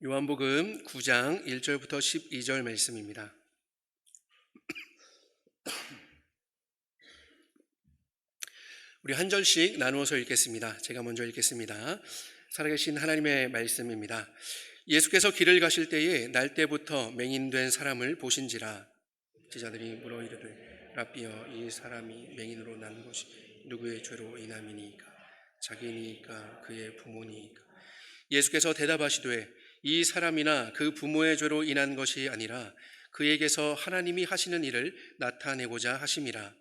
요한복음 9장 1절부터 12절 말씀입니다. 우리 한 절씩 나누어서 읽겠습니다. 제가 먼저 읽겠습니다. 살아계신 하나님의 말씀입니다. 예수께서 길을 가실 때에 날 때부터 맹인된 사람을 보신지라. 제자들이 물어 이르되 라삐여, 이 사람이 맹인으로 난 것이 누구의 죄로 인함이니이까? 자기니이까 그의 부모니이까? 예수께서 대답하시되 이 사람이나 그 부모의 죄로 인한 것이 아니라 그에게서 하나님이 하시는 일을 나타내고자 하심이라.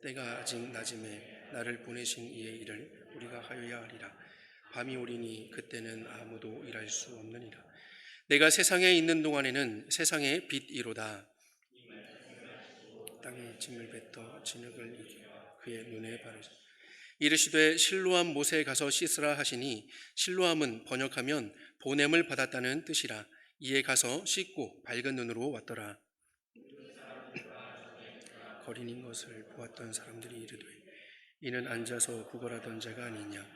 때가 아직 낮음에 나를 보내신 이의 일을 우리가 하여야 하리라. 밤이 오리니 그때는 아무도 일할 수 없느니라. 내가 세상에 있는 동안에는 세상의 빛이로다. 땅에 짐을 뱉어 진흙을 이겨 그의 눈에 바르시. 이르시되 실로암 못에 가서 씻으라 하시니, 실로암은 번역하면 보냄을 받았다는 뜻이라. 이에 가서 씻고 밝은 눈으로 왔더라. 거린인 것을 보았던 사람들이 이르되 이는 앉아서 구걸하던 자가 아니냐.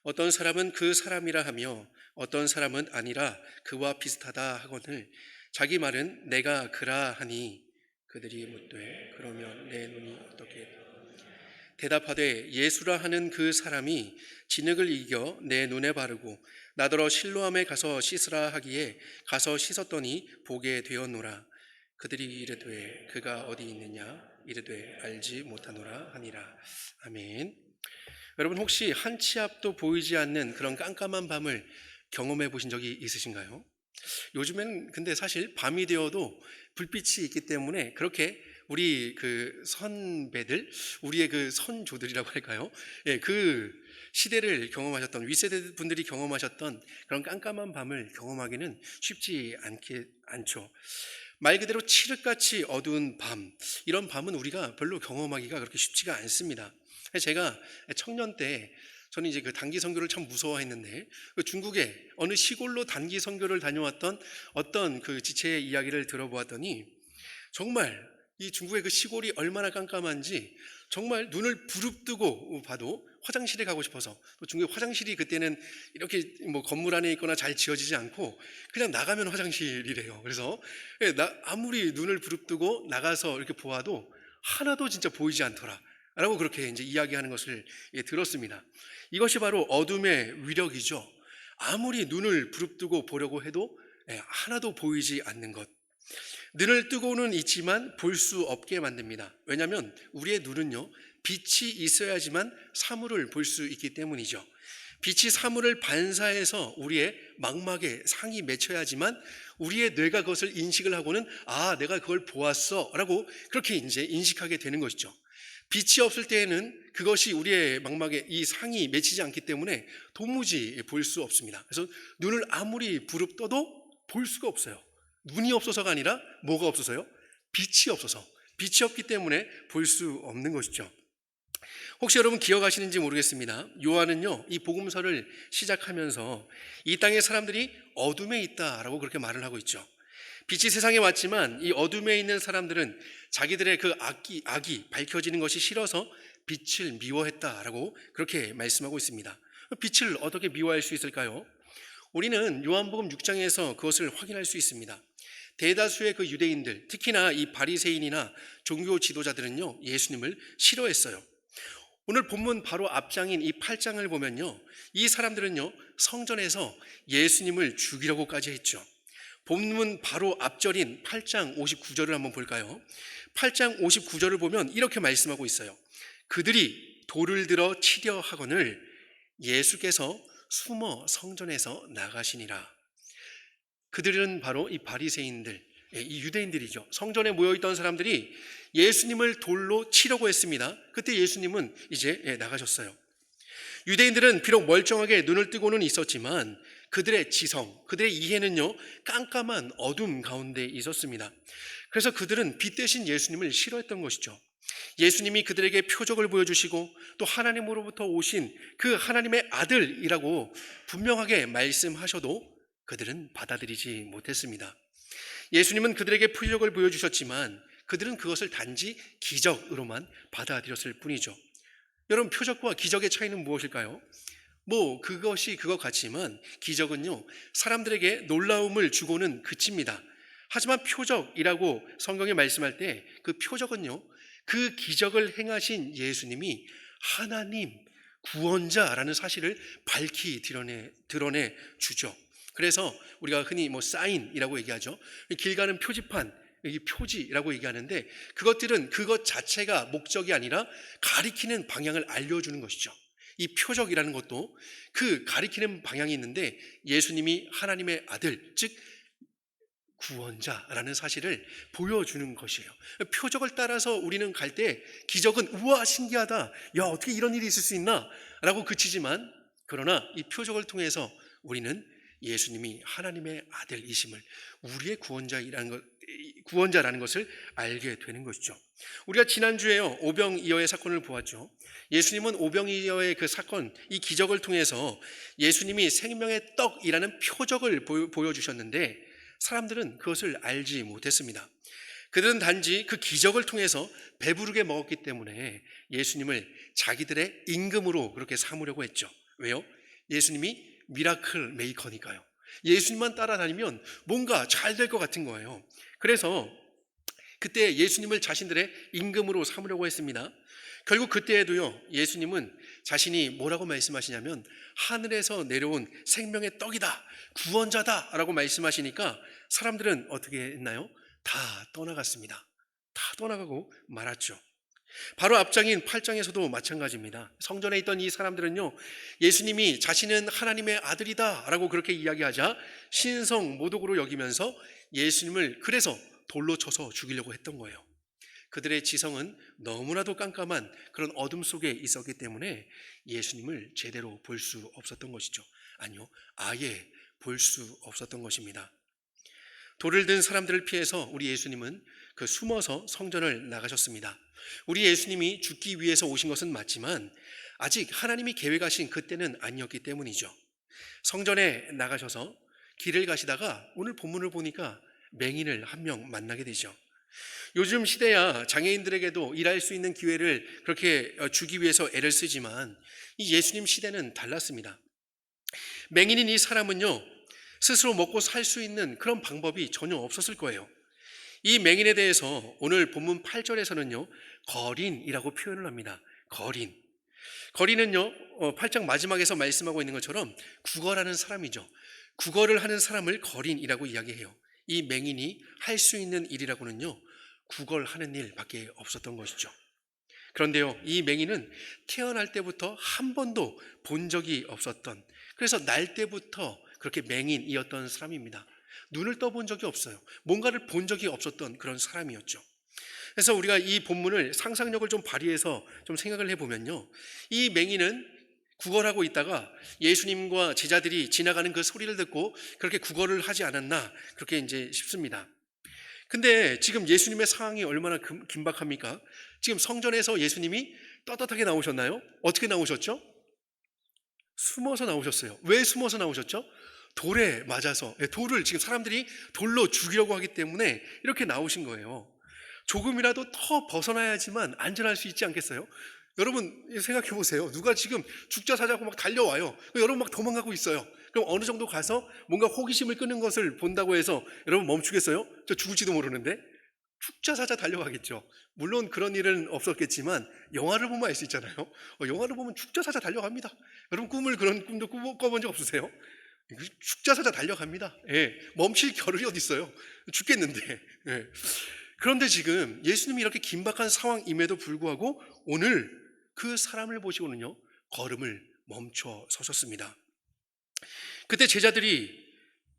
어떤 사람은 그 사람이라 하며 어떤 사람은 아니라 그와 비슷하다 하거늘 자기 말은 내가 그라 하니, 그들이 묻되 그러면 내 눈이 어떻게? 대답하되 예수라 하는 그 사람이 진흙을 이겨 내 눈에 바르고 나더러 실로암에 가서 씻으라 하기에 가서 씻었더니 보게 되었노라. 그들이 이르되 그가 어디 있느냐? 이르되 알지 못하노라 하니라. 아멘. 여러분, 혹시 한 치 앞도 보이지 않는 그런 깜깜한 밤을 경험해 보신 적이 있으신가요? 요즘엔 근데 사실 밤이 되어도 불빛이 있기 때문에 그렇게 우리 그 선배들, 우리의 그 선조들이라고 할까요? 예, 그 시대를 경험하셨던 윗세대 분들이 경험하셨던 그런 깜깜한 밤을 경험하기는 쉽지 않죠. 말 그대로 칠흑같이 어두운 밤, 이런 밤은 우리가 별로 경험하기가 그렇게 쉽지가 않습니다. 제가 청년 때 저는 이제 그 단기 선교를 참 무서워했는데, 그 중국의 어느 시골로 단기 선교를 다녀왔던 어떤 그 지체의 이야기를 들어보았더니 정말 이 중국의 그 시골이 얼마나 깜깜한지 정말 눈을 부릅뜨고 봐도 화장실에 가고 싶어서, 또 중국의 화장실이 그때는 이렇게 뭐 건물 안에 있거나 잘 지어지지 않고 그냥 나가면 화장실이래요. 그래서 아무리 눈을 부릅뜨고 나가서 이렇게 보아도 하나도 진짜 보이지 않더라 라고 그렇게 이제 이야기하는 것을 들었습니다. 이것이 바로 어둠의 위력이죠. 아무리 눈을 부릅뜨고 보려고 해도 하나도 보이지 않는 것. 눈을 뜨고는 있지만 볼 수 없게 만듭니다. 왜냐하면 우리의 눈은요, 빛이 있어야지만 사물을 볼 수 있기 때문이죠. 빛이 사물을 반사해서 우리의 망막에 상이 맺혀야지만 우리의 뇌가 그것을 인식을 하고는 내가 그걸 보았어 라고 그렇게 이제 인식하게 되는 것이죠. 빛이 없을 때에는 그것이 우리의 망막에 이 상이 맺히지 않기 때문에 도무지 볼 수 없습니다. 그래서 눈을 아무리 부릅떠도 볼 수가 없어요. 눈이 없어서가 아니라 뭐가 없어서요? 빛이 없어서. 빛이 없기 때문에 볼 수 없는 것이죠. 혹시 여러분 기억하시는지 모르겠습니다. 요한은요, 이 복음서를 시작하면서 이 땅의 사람들이 어둠에 있다라고 그렇게 말을 하고 있죠. 빛이 세상에 왔지만 이 어둠에 있는 사람들은 자기들의 그 악이 밝혀지는 것이 싫어서 빛을 미워했다라고 그렇게 말씀하고 있습니다. 빛을 어떻게 미워할 수 있을까요? 우리는 요한복음 6장에서 그것을 확인할 수 있습니다. 대다수의 그 유대인들, 특히나 이 바리새인이나 종교 지도자들은요, 예수님을 싫어했어요. 오늘 본문 바로 앞장인 이 8장을 보면요, 이 사람들은요, 성전에서 예수님을 죽이려고까지 했죠. 본문 바로 앞절인 8장 59절을 한번 볼까요? 8장 59절을 보면 이렇게 말씀하고 있어요. 그들이 돌을 들어 치려 하거늘 예수께서 숨어 성전에서 나가시니라. 그들은 바로 이 바리새인들, 이 유대인들이죠. 성전에 모여있던 사람들이 예수님을 돌로 치려고 했습니다. 그때 예수님은 이제 나가셨어요. 유대인들은 비록 멀쩡하게 눈을 뜨고는 있었지만 그들의 지성, 그들의 이해는요, 깜깜한 어둠 가운데 있었습니다. 그래서 그들은 빛 대신 예수님을 싫어했던 것이죠. 예수님이 그들에게 표적을 보여주시고 또 하나님으로부터 오신 그 하나님의 아들이라고 분명하게 말씀하셔도 그들은 받아들이지 못했습니다. 예수님은 그들에게 표적을 보여주셨지만 그들은 그것을 단지 기적으로만 받아들였을 뿐이죠. 여러분, 표적과 기적의 차이는 무엇일까요? 뭐 그것이 그것 같지만 기적은요, 사람들에게 놀라움을 주고는 그칩니다. 하지만 표적이라고 성경에 말씀할 때 그 표적은요, 그 기적을 행하신 예수님이 하나님 구원자라는 사실을 밝히 드러내 주죠. 그래서 우리가 흔히 뭐 사인이라고 얘기하죠. 길 가는 표지판, 이 표지라고 얘기하는데, 그것들은 그것 자체가 목적이 아니라 가리키는 방향을 알려주는 것이죠. 이 표적이라는 것도 그 가리키는 방향이 있는데, 예수님이 하나님의 아들, 즉 구원자라는 사실을 보여주는 것이에요. 표적을 따라서 우리는 갈 때 기적은 우와 신기하다, 야 어떻게 이런 일이 있을 수 있나 라고 그치지만, 그러나 이 표적을 통해서 우리는 예수님이 하나님의 아들이심을, 우리의 구원자라는 것을 알게 되는 것이죠. 우리가 지난주에요, 오병이어의 사건을 보았죠. 예수님은 오병이어의 그 사건, 이 기적을 통해서 예수님이 생명의 떡이라는 표적을 보여주셨는데, 사람들은 그것을 알지 못했습니다. 그들은 단지 그 기적을 통해서 배부르게 먹었기 때문에 예수님을 자기들의 임금으로 그렇게 삼으려고 했죠. 왜요? 예수님이 미라클 메이커니까요. 예수님만 따라다니면 뭔가 잘 될 것 같은 거예요. 그래서 그때 예수님을 자신들의 임금으로 삼으려고 했습니다. 결국 그때에도요, 예수님은 자신이 뭐라고 말씀하시냐면 하늘에서 내려온 생명의 떡이다, 구원자다 라고 말씀하시니까 사람들은 어떻게 했나요? 다 떠나갔습니다. 다 떠나가고 말았죠. 바로 앞장인 8장에서도 마찬가지입니다. 성전에 있던 이 사람들은요, 예수님이 자신은 하나님의 아들이다 라고 그렇게 이야기하자 신성 모독으로 여기면서 예수님을 그래서 돌로 쳐서 죽이려고 했던 거예요. 그들의 지성은 너무나도 깜깜한 그런 어둠 속에 있었기 때문에 예수님을 제대로 볼 수 없었던 것이죠. 아니요, 아예 볼 수 없었던 것입니다. 돌을 든 사람들을 피해서 우리 예수님은 그 숨어서 성전을 나가셨습니다. 우리 예수님이 죽기 위해서 오신 것은 맞지만 아직 하나님이 계획하신 그때는 아니었기 때문이죠. 성전에 나가셔서 길을 가시다가 오늘 본문을 보니까 맹인을 한 명 만나게 되죠. 요즘 시대야 장애인들에게도 일할 수 있는 기회를 그렇게 주기 위해서 애를 쓰지만 이 예수님 시대는 달랐습니다. 맹인인 이 사람은요, 스스로 먹고 살 수 있는 그런 방법이 전혀 없었을 거예요. 이 맹인에 대해서 오늘 본문 8절에서는요, 거린이라고 표현을 합니다. 거린. 거린은요, 8장 마지막에서 말씀하고 있는 것처럼 구걸하는 사람이죠. 구걸을 하는 사람을 거린이라고 이야기해요. 이 맹인이 할 수 있는 일이라고는요, 구걸하는 일밖에 없었던 것이죠. 그런데요, 이 맹인은 태어날 때부터 한 번도 본 적이 없었던, 그래서 날 때부터 그렇게 맹인이었던 사람입니다. 눈을 떠본 적이 없어요. 뭔가를 본 적이 없었던 그런 사람이었죠. 그래서 우리가 이 본문을 상상력을 좀 발휘해서 좀 생각을 해보면요, 이 맹인은 구걸하고 있다가 예수님과 제자들이 지나가는 그 소리를 듣고 그렇게 구걸을 하지 않았나, 그렇게 이제 싶습니다. 근데 지금 예수님의 상황이 얼마나 긴박합니까? 지금 성전에서 예수님이 떳떳하게 나오셨나요? 어떻게 나오셨죠? 숨어서 나오셨어요. 왜 숨어서 나오셨죠? 돌에 맞아서, 돌을 지금 사람들이 돌로 죽이려고 하기 때문에 이렇게 나오신 거예요. 조금이라도 더 벗어나야지만 안전할 수 있지 않겠어요? 여러분 생각해 보세요. 누가 지금 죽자 사자고 막 달려와요. 여러분 막 도망가고 있어요. 그럼 어느 정도 가서 뭔가 호기심을 끄는 것을 본다고 해서 여러분 멈추겠어요? 저 죽을지도 모르는데. 죽자 사자 달려가겠죠. 물론 그런 일은 없었겠지만 영화를 보면 알 수 있잖아요. 영화를 보면 죽자 사자 달려갑니다. 여러분 그런 꿈도 꿔본 적 없으세요? 죽자 사자 달려갑니다. 예, 멈출 겨를이 어디 있어요? 죽겠는데. 예. 그런데 지금 예수님이 이렇게 긴박한 상황임에도 불구하고 오늘 그 사람을 보시고는요, 걸음을 멈춰 서셨습니다. 그때 제자들이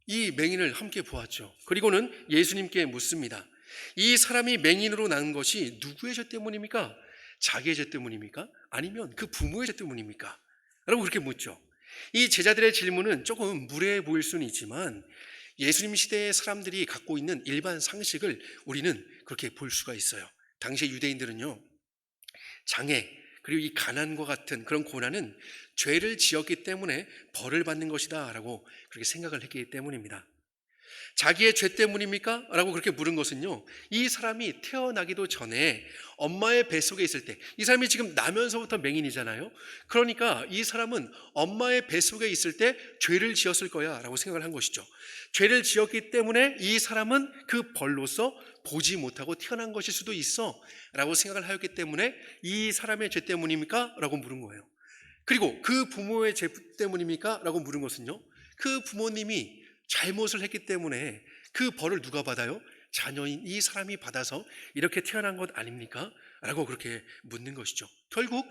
이 맹인을 함께 보았죠. 그리고는 예수님께 묻습니다. 이 사람이 맹인으로 난 것이 누구의 죄 때문입니까? 자기의 죄 때문입니까? 아니면 그 부모의 죄 때문입니까? 라고 그렇게 묻죠. 이 제자들의 질문은 조금 무례해 보일 수는 있지만 예수님 시대의 사람들이 갖고 있는 일반 상식을 우리는 그렇게 볼 수가 있어요. 당시 유대인들은요, 장애 그리고 이 가난과 같은 그런 고난은 죄를 지었기 때문에 벌을 받는 것이다 라고 그렇게 생각을 했기 때문입니다. 자기의 죄 때문입니까? 라고 그렇게 물은 것은요, 이 사람이 태어나기도 전에 엄마의 뱃속에 있을 때, 이 사람이 지금 나면서부터 맹인이잖아요. 그러니까 이 사람은 엄마의 뱃속에 있을 때 죄를 지었을 거야 라고 생각을 한 것이죠. 죄를 지었기 때문에 이 사람은 그 벌로서 보지 못하고 태어난 것일 수도 있어 라고 생각을 하였기 때문에 이 사람의 죄 때문입니까? 라고 물은 거예요. 그리고 그 부모의 죄 때문입니까? 라고 물은 것은요, 그 부모님이 잘못을 했기 때문에 그 벌을 누가 받아요? 자녀인 이 사람이 받아서 이렇게 태어난 것 아닙니까? 라고 그렇게 묻는 것이죠. 결국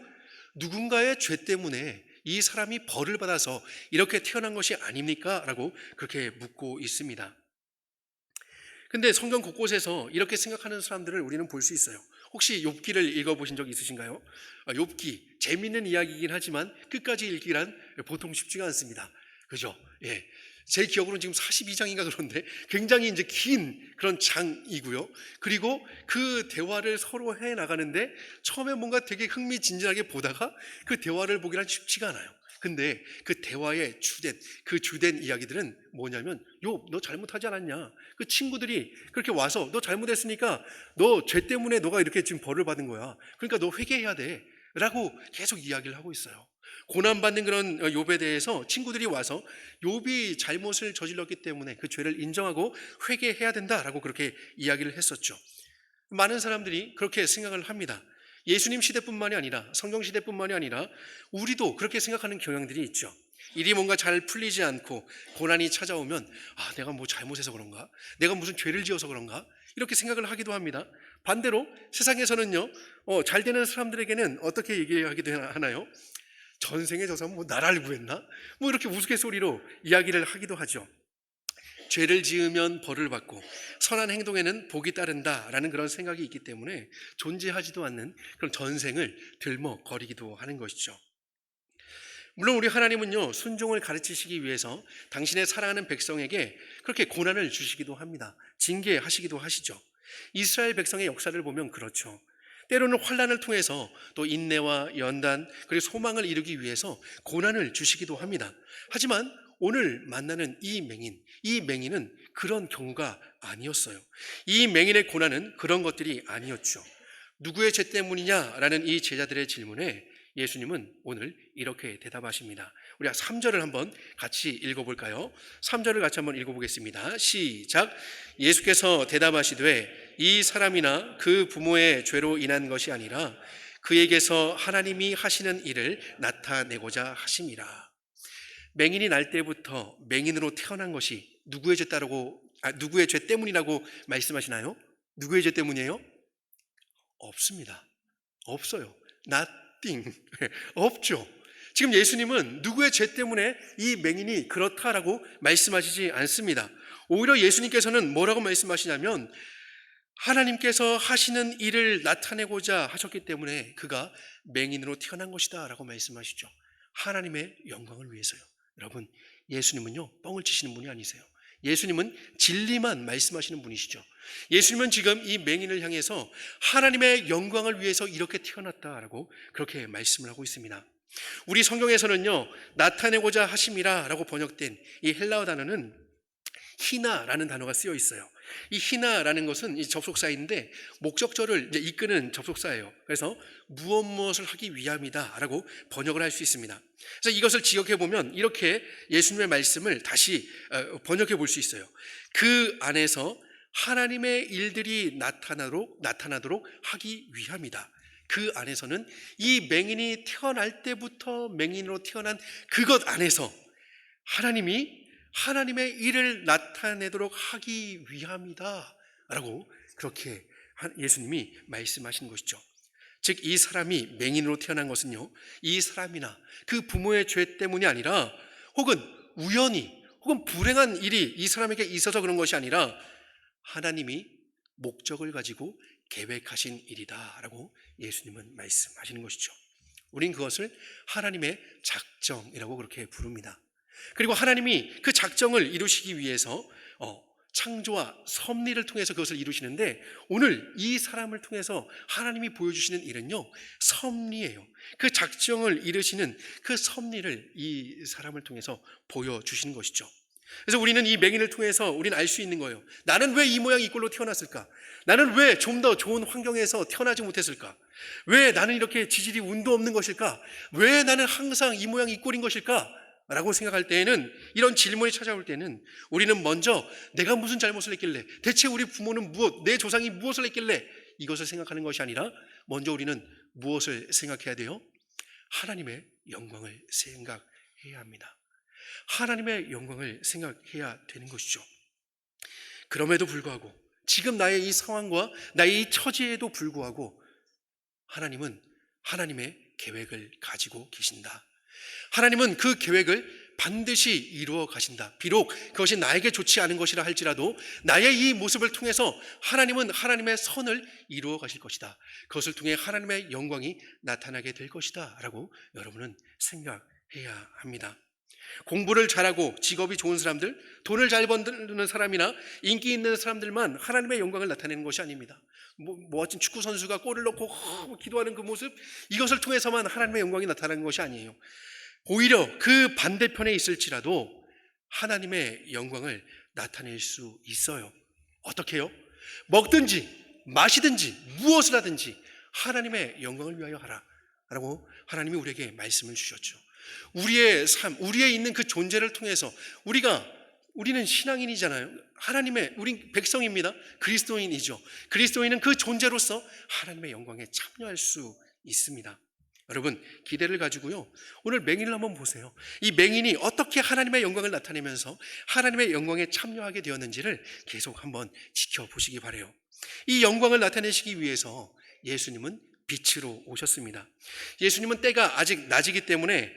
누군가의 죄 때문에 이 사람이 벌을 받아서 이렇게 태어난 것이 아닙니까? 라고 그렇게 묻고 있습니다. 근데 성경 곳곳에서 이렇게 생각하는 사람들을 우리는 볼 수 있어요. 혹시 욥기를 읽어보신 적 있으신가요? 욥기 재미있는 이야기이긴 하지만 끝까지 읽기란 보통 쉽지가 않습니다. 그죠? 예. 제 기억으로는 지금 42장인가 그런데 굉장히 이제 긴 그런 장이고요. 그리고 그 대화를 서로 해 나가는데 처음에 뭔가 되게 흥미진진하게 보다가 그 대화를 보기란 쉽지가 않아요. 근데 그 대화의 주된 이야기들은 뭐냐면, 욥, 너 잘못하지 않았냐? 그 친구들이 그렇게 와서 너 잘못했으니까 너 죄 때문에 너가 이렇게 지금 벌을 받은 거야. 그러니까 너 회개해야 돼. 라고 계속 이야기를 하고 있어요. 고난받는 그런 욥에 대해서 친구들이 와서 욥이 잘못을 저질렀기 때문에 그 죄를 인정하고 회개해야 된다라고 그렇게 이야기를 했었죠. 많은 사람들이 그렇게 생각을 합니다. 예수님 시대뿐만이 아니라 성경 시대뿐만이 아니라 우리도 그렇게 생각하는 경향들이 있죠. 일이 뭔가 잘 풀리지 않고 고난이 찾아오면 내가 뭐 잘못해서 그런가? 내가 무슨 죄를 지어서 그런가? 이렇게 생각을 하기도 합니다. 반대로 세상에서는요, 잘 되는 사람들에게는 어떻게 얘기하기도 하나요? 전생에 저 사람 뭐 나라를 구했나? 뭐 이렇게 우스갯소리로 이야기를 하기도 하죠. 죄를 지으면 벌을 받고 선한 행동에는 복이 따른다라는 그런 생각이 있기 때문에 존재하지도 않는 그런 전생을 들먹거리기도 하는 것이죠. 물론 우리 하나님은요, 순종을 가르치시기 위해서 당신의 사랑하는 백성에게 그렇게 고난을 주시기도 합니다. 징계하시기도 하시죠. 이스라엘 백성의 역사를 보면 그렇죠. 때로는 환난을 통해서 또 인내와 연단 그리고 소망을 이루기 위해서 고난을 주시기도 합니다. 하지만 오늘 만나는 이 맹인은 그런 경우가 아니었어요. 이 맹인의 고난은 그런 것들이 아니었죠. 누구의 죄 때문이냐라는 이 제자들의 질문에 예수님은 오늘 이렇게 대답하십니다. 우리가 3절을 한번 같이 읽어볼까요? 3절을 같이 한번 읽어보겠습니다. 시작. 예수께서 대답하시되 이 사람이나 그 부모의 죄로 인한 것이 아니라 그에게서 하나님이 하시는 일을 나타내고자 하심이라. 맹인이 날 때부터 맹인으로 태어난 것이 누구의 죄 때문이라고 말씀하시나요? 누구의 죄 때문이에요? 없습니다. 없어요. nothing. 없죠. 지금 예수님은 누구의 죄 때문에 이 맹인이 그렇다라고 말씀하시지 않습니다. 오히려 예수님께서는 뭐라고 말씀하시냐면 하나님께서 하시는 일을 나타내고자 하셨기 때문에 그가 맹인으로 태어난 것이다 라고 말씀하시죠. 하나님의 영광을 위해서요. 여러분, 예수님은요, 뻥을 치시는 분이 아니세요. 예수님은 진리만 말씀하시는 분이시죠. 예수님은 지금 이 맹인을 향해서 하나님의 영광을 위해서 이렇게 태어났다라고 그렇게 말씀을 하고 있습니다. 우리 성경에서는요, 나타내고자 하심이라 라고 번역된 이 헬라어 단어는 히나라는 단어가 쓰여 있어요. 이 히나라는 것은 이 접속사인데 목적절을 이제 이끄는 접속사예요. 그래서 무엇을 하기 위함이다라고 번역을 할 수 있습니다. 그래서 이것을 지역해 보면 이렇게 예수님의 말씀을 다시 번역해 볼 수 있어요. 그 안에서 하나님의 일들이 나타나도록 하기 위함이다. 그 안에서는 이 맹인이 태어날 때부터 맹인으로 태어난 그것 안에서 하나님의 일을 나타내도록 하기 위함이다 라고 그렇게 예수님이 말씀하시는 것이죠. 즉 이 사람이 맹인으로 태어난 것은요, 이 사람이나 그 부모의 죄 때문이 아니라 혹은 우연히 혹은 불행한 일이 이 사람에게 있어서 그런 것이 아니라 하나님이 목적을 가지고 계획하신 일이다 라고 예수님은 말씀하시는 것이죠. 우린 그것을 하나님의 작정이라고 그렇게 부릅니다. 그리고 하나님이 그 작정을 이루시기 위해서 창조와 섭리를 통해서 그것을 이루시는데 오늘 이 사람을 통해서 하나님이 보여주시는 일은요, 섭리예요. 그 작정을 이루시는 그 섭리를 이 사람을 통해서 보여주시는 것이죠. 그래서 우리는 이 맹인을 통해서 우리는 알 수 있는 거예요. 나는 왜 이 모양 이 꼴로 태어났을까? 나는 왜 좀 더 좋은 환경에서 태어나지 못했을까? 왜 나는 이렇게 지질이 운도 없는 것일까? 왜 나는 항상 이 모양 이 꼴인 것일까? 라고 생각할 때에는, 이런 질문이 찾아올 때는 우리는 먼저 내가 무슨 잘못을 했길래, 대체 우리 부모는 무엇, 내 조상이 무엇을 했길래 이것을 생각하는 것이 아니라 먼저 우리는 무엇을 생각해야 돼요? 하나님의 영광을 생각해야 합니다. 하나님의 영광을 생각해야 되는 것이죠. 그럼에도 불구하고, 지금 나의 이 상황과 나의 이 처지에도 불구하고 하나님은 하나님의 계획을 가지고 계신다. 하나님은 그 계획을 반드시 이루어 가신다. 비록 그것이 나에게 좋지 않은 것이라 할지라도 나의 이 모습을 통해서 하나님은 하나님의 선을 이루어 가실 것이다. 그것을 통해 하나님의 영광이 나타나게 될 것이다 라고 여러분은 생각해야 합니다. 공부를 잘하고 직업이 좋은 사람들, 돈을 잘 버는 사람이나 인기 있는 사람들만 하나님의 영광을 나타내는 것이 아닙니다. 멋진 축구 선수가 골을 넣고 기도하는 그 모습, 이것을 통해서만 하나님의 영광이 나타나는 것이 아니에요. 오히려 그 반대편에 있을지라도 하나님의 영광을 나타낼 수 있어요. 어떻게 해요? 먹든지 마시든지 무엇을 하든지 하나님의 영광을 위하여 하라 라고 하나님이 우리에게 말씀을 주셨죠. 우리의 삶, 우리의 있는 그 존재를 통해서 우리는 신앙인이잖아요. 우린 백성입니다. 그리스도인이죠. 그리스도인은 그 존재로서 하나님의 영광에 참여할 수 있습니다. 여러분, 기대를 가지고요, 오늘 맹인을 한번 보세요. 이 맹인이 어떻게 하나님의 영광을 나타내면서 하나님의 영광에 참여하게 되었는지를 계속 한번 지켜보시기 바라요. 이 영광을 나타내시기 위해서 예수님은 빛으로 오셨습니다. 예수님은 때가 아직 낮이기 때문에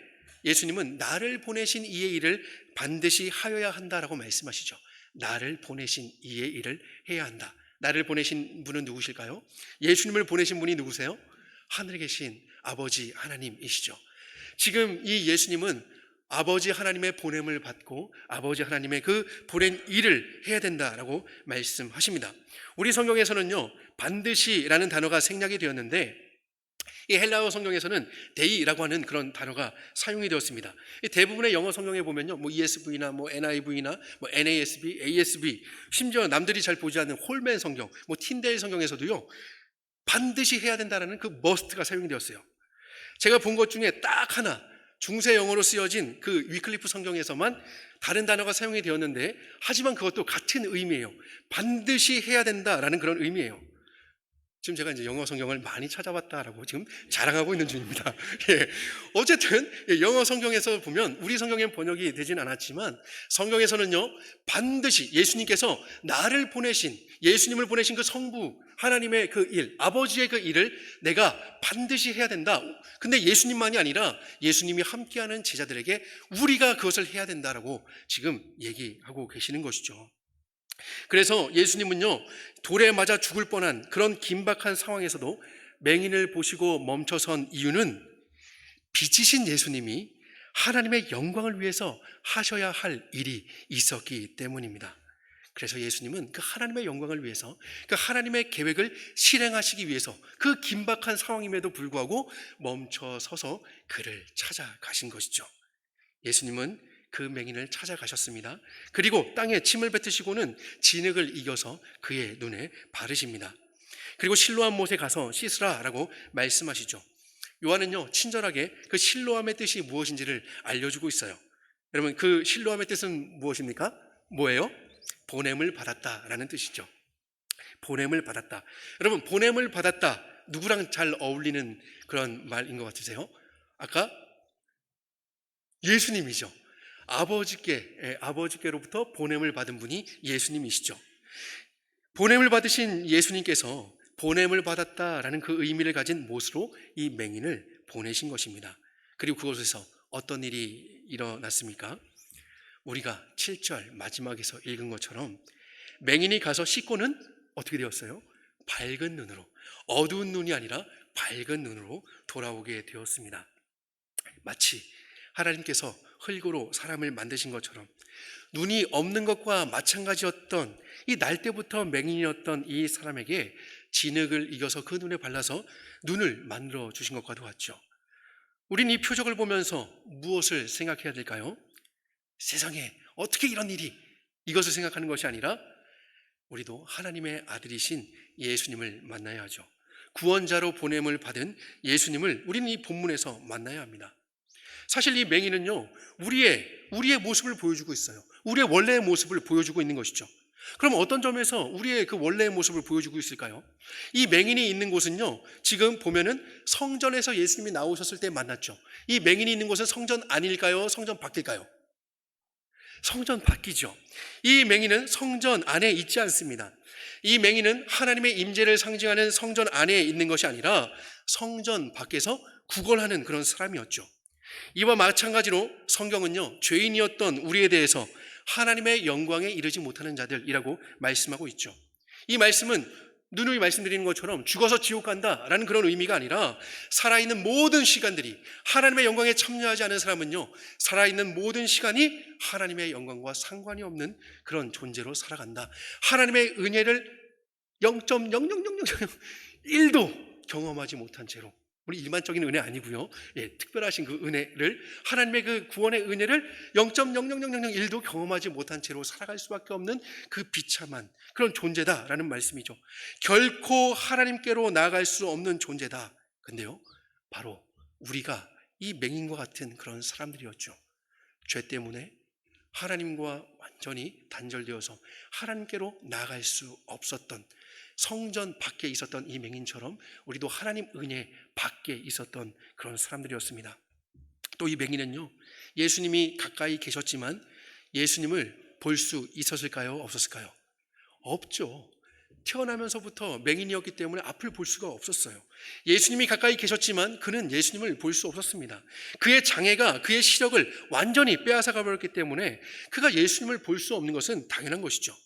예수님은 나를 보내신 이의 일을 반드시 하여야 한다라고 말씀하시죠. 나를 보내신 이의 일을 해야 한다. 나를 보내신 분은 누구실까요? 예수님을 보내신 분이 누구세요? 하늘에 계신 아버지 하나님이시죠. 지금 이 예수님은 아버지 하나님의 보냄을 받고 아버지 하나님의 그 보낸 일을 해야 된다라고 말씀하십니다. 우리 성경에서는요, 반드시라는 단어가 생략이 되었는데 이 헬라어 성경에서는 데이라고 하는 그런 단어가 사용이 되었습니다. 대부분의 영어 성경에 보면요, ESV나 NIV나 NASB, ASB, 심지어 남들이 잘 보지 않는 홀맨 성경, 틴데일 성경에서도요, 반드시 해야 된다는 그 must가 사용이 되었어요. 제가 본 것 중에 딱 하나, 중세 영어로 쓰여진 그 위클리프 성경에서만 다른 단어가 사용이 되었는데, 하지만 그것도 같은 의미예요. 반드시 해야 된다라는 그런 의미예요. 지금 제가 이제 영어 성경을 많이 찾아봤다라고 지금 자랑하고 있는 중입니다. 예. 어쨌든 영어 성경에서 보면, 우리 성경엔 번역이 되진 않았지만 성경에서는요, 반드시 예수님께서 나를 보내신, 예수님을 보내신 그 성부 하나님의 그 일, 아버지의 그 일을 내가 반드시 해야 된다. 근데 예수님만이 아니라 예수님이 함께하는 제자들에게 우리가 그것을 해야 된다라고 지금 얘기하고 계시는 것이죠. 그래서 예수님은요, 돌에 맞아 죽을 뻔한 그런 긴박한 상황에서도 맹인을 보시고 멈춰선 이유는 빛이신 예수님이 하나님의 영광을 위해서 하셔야 할 일이 있었기 때문입니다. 그래서 예수님은 그 하나님의 영광을 위해서, 그 하나님의 계획을 실행하시기 위해서 그 긴박한 상황임에도 불구하고 멈춰서서 그를 찾아가신 것이죠. 예수님은 그 맹인을 찾아가셨습니다. 그리고 땅에 침을 뱉으시고는 진흙을 이겨서 그의 눈에 바르십니다. 그리고 실로암 못에 가서 씻으라라고 말씀하시죠. 요한은요, 친절하게 그 실로암의 뜻이 무엇인지를 알려주고 있어요. 여러분, 그 실로암의 뜻은 무엇입니까? 뭐예요? 보냄을 받았다라는 뜻이죠. 보냄을 받았다. 여러분, 보냄을 받았다, 누구랑 잘 어울리는 그런 말인 것 같으세요? 아까 예수님이죠. 아버지께로부터 보냄을 받은 분이 예수님이시죠. 보냄을 받으신 예수님께서 보냄을 받았다라는 그 의미를 가진 못으로 이 맹인을 보내신 것입니다. 그리고 그곳에서 어떤 일이 일어났습니까? 우리가 7절 마지막에서 읽은 것처럼 맹인이 가서 씻고는 어떻게 되었어요? 밝은 눈으로, 어두운 눈이 아니라 밝은 눈으로 돌아오게 되었습니다. 마치 하나님께서 흙으로 사람을 만드신 것처럼 눈이 없는 것과 마찬가지였던, 이 날 때부터 맹인이었던 이 사람에게 진흙을 이겨서 그 눈에 발라서 눈을 만들어 주신 것과도 같죠. 우린 이 표적을 보면서 무엇을 생각해야 될까요? 세상에 어떻게 이런 일이, 이것을 생각하는 것이 아니라 우리도 하나님의 아들이신 예수님을 만나야 하죠. 구원자로 보냄을 받은 예수님을 우리는 이 본문에서 만나야 합니다. 사실 이 맹인은요, 우리의 모습을 보여주고 있어요. 우리의 원래의 모습을 보여주고 있는 것이죠. 그럼 어떤 점에서 우리의 그 원래의 모습을 보여주고 있을까요? 이 맹인이 있는 곳은요, 지금 보면은 성전에서 예수님이 나오셨을 때 만났죠. 이 맹인이 있는 곳은 성전 안일까요? 성전 밖일까요? 성전 밖이죠. 이 맹인은 성전 안에 있지 않습니다. 이 맹인은 하나님의 임재를 상징하는 성전 안에 있는 것이 아니라 성전 밖에서 구걸하는 그런 사람이었죠. 이와 마찬가지로 성경은요, 죄인이었던 우리에 대해서 하나님의 영광에 이르지 못하는 자들이라고 말씀하고 있죠. 이 말씀은 누누이 말씀드리는 것처럼 죽어서 지옥 간다라는 그런 의미가 아니라 살아있는 모든 시간들이 하나님의 영광에 참여하지 않은 사람은요, 살아있는 모든 시간이 하나님의 영광과 상관이 없는 그런 존재로 살아간다. 하나님의 은혜를 0.00001도 경험하지 못한 채로, 우리 일반적인 은혜 아니고요, 특별하신 그 은혜를, 하나님의 그 구원의 은혜를 0.00001도 경험하지 못한 채로 살아갈 수밖에 없는 그 비참한 그런 존재다라는 말씀이죠. 결코 하나님께로 나아갈 수 없는 존재다. 근데요, 바로 우리가 이 맹인과 같은 그런 사람들이었죠. 죄 때문에 하나님과 완전히 단절되어서 하나님께로 나아갈 수 없었던, 성전 밖에 있었던 이 맹인처럼 우리도 하나님 은혜 밖에 있었던 그런 사람들이었습니다. 또 이 맹인은요, 예수님이 가까이 계셨지만 예수님을 볼 수 있었을까요? 없었을까요? 없죠. 태어나면서부터 맹인이었기 때문에 앞을 볼 수가 없었어요. 예수님이 가까이 계셨지만 그는 예수님을 볼 수 없었습니다. 그의 장애가 그의 시력을 완전히 빼앗아가 버렸기 때문에 그가 예수님을 볼 수 없는 것은 당연한 것이죠.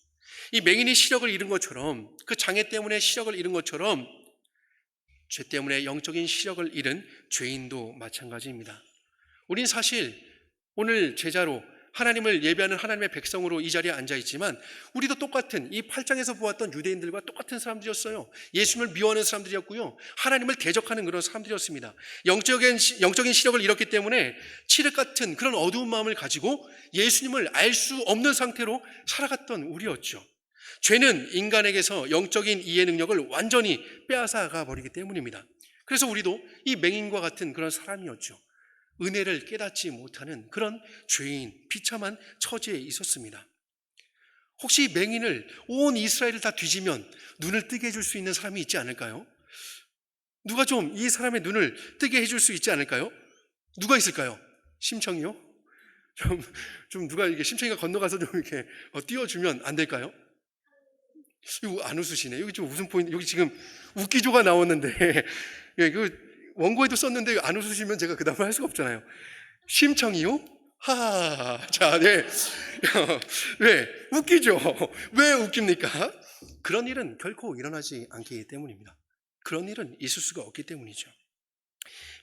이 맹인이 시력을 잃은 것처럼, 그 장애 때문에 시력을 잃은 것처럼 죄 때문에 영적인 시력을 잃은 죄인도 마찬가지입니다. 우린 사실 오늘 제자로 하나님을 예배하는 하나님의 백성으로 이 자리에 앉아 있지만 우리도 똑같은, 이 8장에서 보았던 유대인들과 똑같은 사람들이었어요. 예수님을 미워하는 사람들이었고요, 하나님을 대적하는 그런 사람들이었습니다. 영적인 시력을 잃었기 때문에 칠흑 같은 그런 어두운 마음을 가지고 예수님을 알 수 없는 상태로 살아갔던 우리였죠. 죄는 인간에게서 영적인 이해 능력을 완전히 빼앗아가 버리기 때문입니다. 그래서 우리도 이 맹인과 같은 그런 사람이었죠. 은혜를 깨닫지 못하는 그런 죄인, 비참한 처지에 있었습니다. 혹시 맹인을, 온 이스라엘을 다 뒤지면 눈을 뜨게 해줄 수 있는 사람이 있지 않을까요? 누가 좀 이 사람의 눈을 뜨게 해줄 수 있지 않을까요? 누가 있을까요? 심청이요? 좀 누가 이게 심청이가 건너가서 좀 이렇게 띄워주면 안 될까요? 이거 안 웃으시네. 여기 좀 웃음 포인트, 여기 지금 웃기조가 나왔는데, 그 원고에도 썼는데 안 웃으시면 제가 그 다음에 할 수가 없잖아요. 심청이요? 자, 네. 왜? 웃기죠? 왜 웃깁니까? 그런 일은 결코 일어나지 않기 때문입니다. 그런 일은 있을 수가 없기 때문이죠.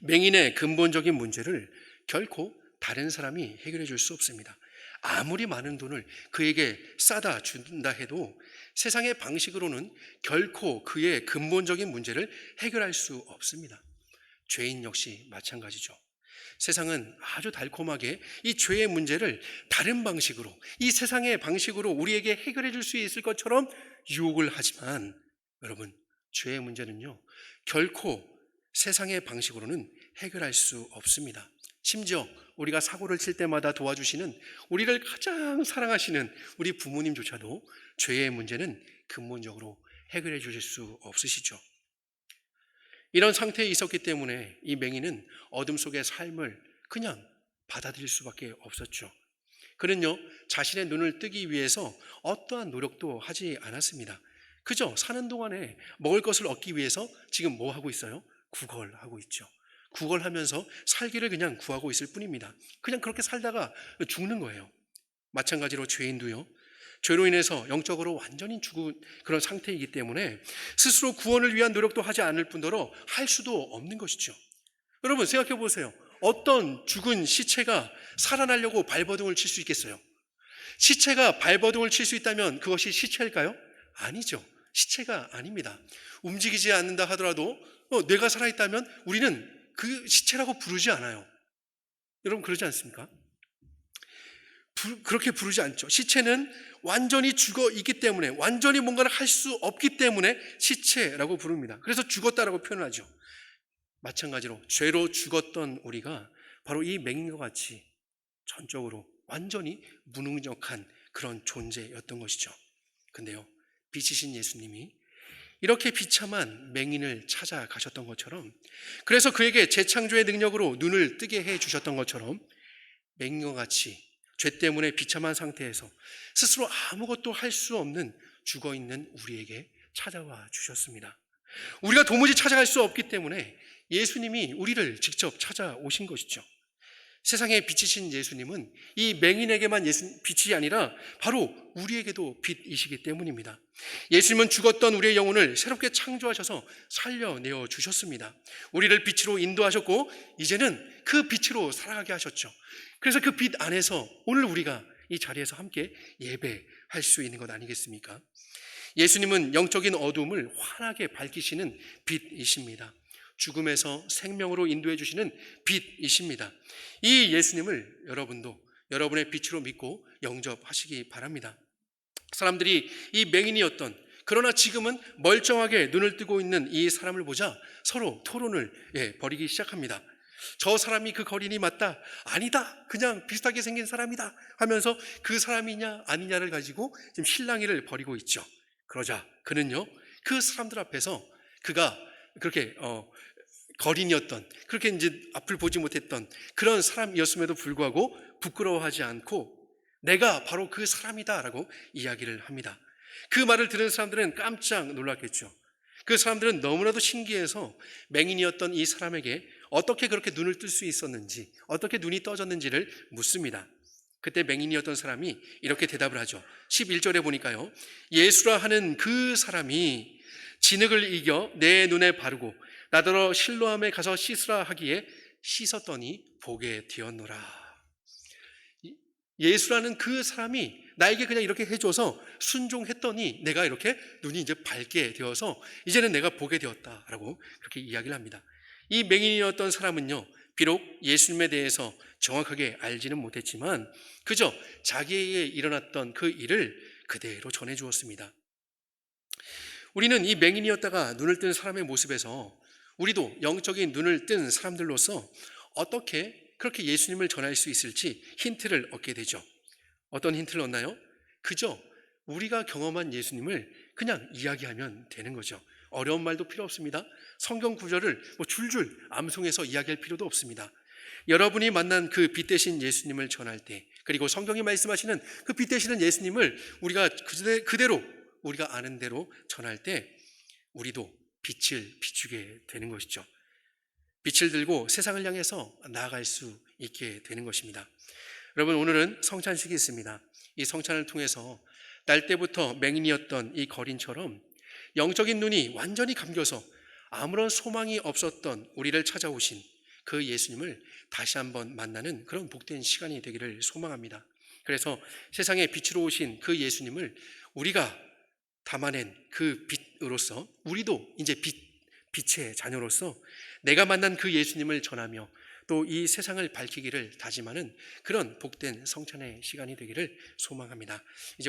맹인의 근본적인 문제를 결코 다른 사람이 해결해 줄 수 없습니다. 아무리 많은 돈을 그에게 싸다 준다 해도 세상의 방식으로는 결코 그의 근본적인 문제를 해결할 수 없습니다. 죄인 역시 마찬가지죠. 세상은 아주 달콤하게 이 죄의 문제를 다른 방식으로, 이 세상의 방식으로 우리에게 해결해 줄 수 있을 것처럼 유혹을 하지만, 여러분, 죄의 문제는요, 결코 세상의 방식으로는 해결할 수 없습니다. 심지어 우리가 사고를 칠 때마다 도와주시는, 우리를 가장 사랑하시는 우리 부모님조차도 죄의 문제는 근본적으로 해결해 주실 수 없으시죠. 이런 상태에 있었기 때문에 이 맹인은 어둠 속의 삶을 그냥 받아들일 수밖에 없었죠. 그는요, 자신의 눈을 뜨기 위해서 어떠한 노력도 하지 않았습니다. 그저 사는 동안에 먹을 것을 얻기 위해서 지금 뭐 하고 있어요? 구걸하고 있죠. 구걸하면서 살기를 그냥 구하고 있을 뿐입니다. 그냥 그렇게 살다가 죽는 거예요. 마찬가지로 죄인도요, 죄로 인해서 영적으로 완전히 죽은 그런 상태이기 때문에 스스로 구원을 위한 노력도 하지 않을 뿐더러 할 수도 없는 것이죠. 여러분 생각해 보세요. 어떤 죽은 시체가 살아나려고 발버둥을 칠 수 있겠어요? 시체가 발버둥을 칠 수 있다면 그것이 시체일까요? 아니죠. 시체가 아닙니다. 움직이지 않는다 하더라도 뇌가 살아있다면 우리는 그 시체라고 부르지 않아요. 여러분 그러지 않습니까? 그렇게 부르지 않죠. 시체는 완전히 죽어 있기 때문에, 완전히 뭔가를 할 수 없기 때문에 시체라고 부릅니다. 그래서 죽었다라고 표현하죠. 마찬가지로 죄로 죽었던 우리가 바로 이 맹인과 같이 전적으로 완전히 무능력한 그런 존재였던 것이죠. 근데요, 빛이신 예수님이 이렇게 비참한 맹인을 찾아가셨던 것처럼, 그래서 그에게 재창조의 능력으로 눈을 뜨게 해 주셨던 것처럼, 맹인과 같이 죄 때문에 비참한 상태에서 스스로 아무것도 할 수 없는 죽어있는 우리에게 찾아와 주셨습니다. 우리가 도무지 찾아갈 수 없기 때문에 예수님이 우리를 직접 찾아오신 것이죠. 세상에 빛이신 예수님은 이 맹인에게만 빛이 아니라 바로 우리에게도 빛이시기 때문입니다. 예수님은 죽었던 우리의 영혼을 새롭게 창조하셔서 살려내어 주셨습니다. 우리를 빛으로 인도하셨고 이제는 그 빛으로 살아가게 하셨죠. 그래서 그 빛 안에서 오늘 우리가 이 자리에서 함께 예배할 수 있는 것 아니겠습니까? 예수님은 영적인 어둠을 환하게 밝히시는 빛이십니다. 죽음에서 생명으로 인도해 주시는 빛이십니다. 이 예수님을 여러분도 여러분의 빛으로 믿고 영접하시기 바랍니다. 사람들이 이 맹인이었던, 그러나 지금은 멀쩡하게 눈을 뜨고 있는 이 사람을 보자 서로 토론을 벌이기 시작합니다. 저 사람이 그 거린이 맞다, 아니다, 그냥 비슷하게 생긴 사람이다 하면서 그 사람이냐 아니냐를 가지고 지금 실랑이를 벌이고 있죠. 그러자 그는요, 그 사람들 앞에서 그가 그렇게 거린이었던, 그렇게 이제 앞을 보지 못했던 그런 사람이었음에도 불구하고 부끄러워하지 않고 내가 바로 그 사람이다라고 이야기를 합니다. 그 말을 들은 사람들은 깜짝 놀랐겠죠. 그 사람들은 너무나도 신기해서 맹인이었던 이 사람에게 어떻게 그렇게 눈을 뜰 수 있었는지, 어떻게 눈이 떠졌는지를 묻습니다. 그때 맹인이었던 사람이 이렇게 대답을 하죠. 11절에 보니까요, 예수라 하는 그 사람이 진흙을 이겨 내 눈에 바르고 나더러 실로암에 가서 씻으라 하기에 씻었더니 보게 되었노라. 예수라는 그 사람이 나에게 그냥 이렇게 해줘서 순종했더니 내가 이렇게 눈이 이제 밝게 되어서 이제는 내가 보게 되었다라고 그렇게 이야기를 합니다. 이 맹인이었던 사람은요, 비록 예수님에 대해서 정확하게 알지는 못했지만 그저 자기에게 일어났던 그 일을 그대로 전해 주었습니다. 우리는 이 맹인이었다가 눈을 뜬 사람의 모습에서 우리도 영적인 눈을 뜬 사람들로서 어떻게 그렇게 예수님을 전할 수 있을지 힌트를 얻게 되죠. 어떤 힌트를 얻나요? 그저 우리가 경험한 예수님을 그냥 이야기하면 되는 거죠. 어려운 말도 필요 없습니다. 성경 구절을 줄줄 암송해서 이야기할 필요도 없습니다. 여러분이 만난 그 빛 대신 예수님을 전할 때, 그리고 성경이 말씀하시는 그 빛 되시는 예수님을 우리가 그대로 우리가 아는 대로 전할 때 우리도 빛을 비추게 되는 것이죠. 빛을 들고 세상을 향해서 나아갈 수 있게 되는 것입니다. 여러분, 오늘은 성찬식이 있습니다. 이 성찬을 통해서 날 때부터 맹인이었던 이 거린처럼 영적인 눈이 완전히 감겨서 아무런 소망이 없었던 우리를 찾아오신 그 예수님을 다시 한번 만나는 그런 복된 시간이 되기를 소망합니다. 그래서 세상에 빛으로 오신 그 예수님을 우리가 담아낸 그 빛으로서 우리도 이제 빛의 자녀로서 내가 만난 그 예수님을 전하며 또 이 세상을 밝히기를 다짐하는 그런 복된 성찬의 시간이 되기를 소망합니다. 이제